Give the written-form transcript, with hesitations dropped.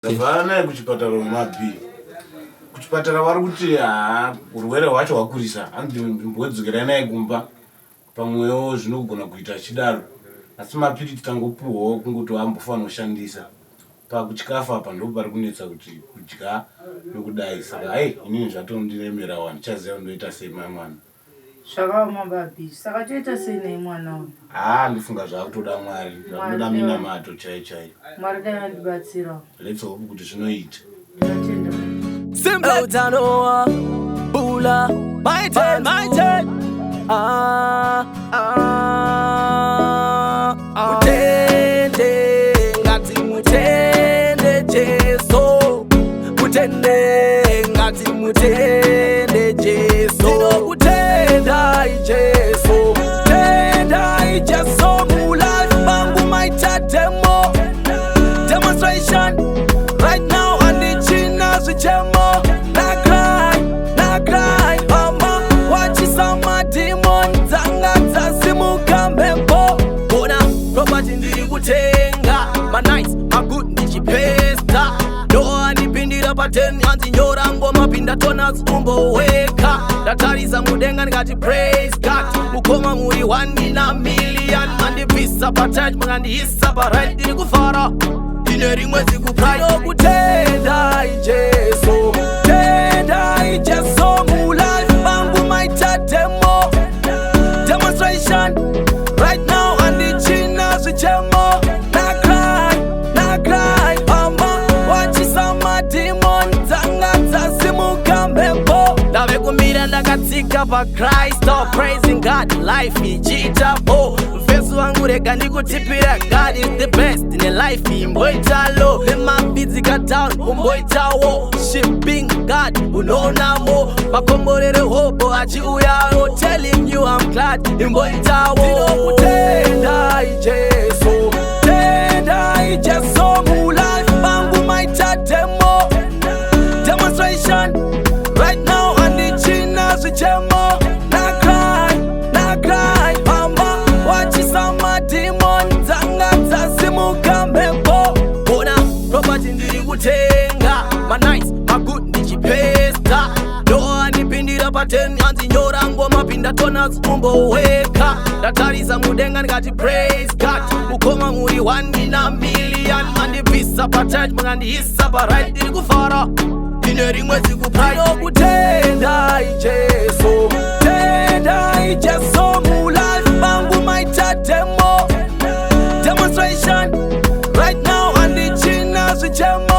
Vana kuchipatara mumapi kuchipatara vari kuti urwere hwacho hwakurisa handi mbodzokera naye kumba pamwewo zvinogona kuita chidaro asi mapiri tikangopuhwawo kungoti ambofanira kushandisa pakuchikafa apa ndo pari kunetsa kuti kudya nokudai saka inini zvatondiremera wani chaziva ndoita sei mwana zvakaoma babi saka toita sei nei mwana uyu ndifunga zvakutoda mwari zvakutoda minamato chai mwari dai andibatsira let's hope kuti zvinoita ndinotenda Cymplex utanoa bula my turn mutende ngati mutende Jesu mutende ngati mutende Jesu Ndinokutendai Jesu tendai Jesu mu life bangu my demo demonstration right now and the chinas with jemo na cry mama watch some demon zanga zasimuka mbepo bona property ndiri kutenga my nice my good ndichipesta doa ndipindira pa 10 hanzi nyora ngoma pinda tona zumboweka ndatarisa mudenga ndikati praise God mukoma muri 1 in a million mandipisa pa charge mangandihisa pa right ndiri kufara ine rimwe Ndinokutendai Jesu tendai Jesu mu life bangu my demo demonstration right now and the chinas with jemo na cry mama watch some demon zanga zasimuka mbepo ndave kumira ndakatsika pa Christ praising God life ichita mfesu wangu rega ndikutipira God is the best in a life imboita low lemabizika down umboitawo shipping God unonamo makomborere hobo achiuyaro telling you I'm glad imboitawo Ndinokutendai Jesu tendai Jesu mu life bangu my demo demonstration right now and the chinas with jemo na cry mama watch some demon zanga zasimuka mbepo bona property ndiri kutenga my nice my good ndichipesta doa ndipindira pa 10 hanzi nyora ngoma pinda tona zumboweka ndatarisa mudenga ndikati praise God mukoma muri 1 in a million mandipisa pa charge mangandihisa pa right ndiri kufara ine rimwe Ndinokutendai Jesu tendai Jesu mu life bangu my demo demonstration right now and the chinas with jemo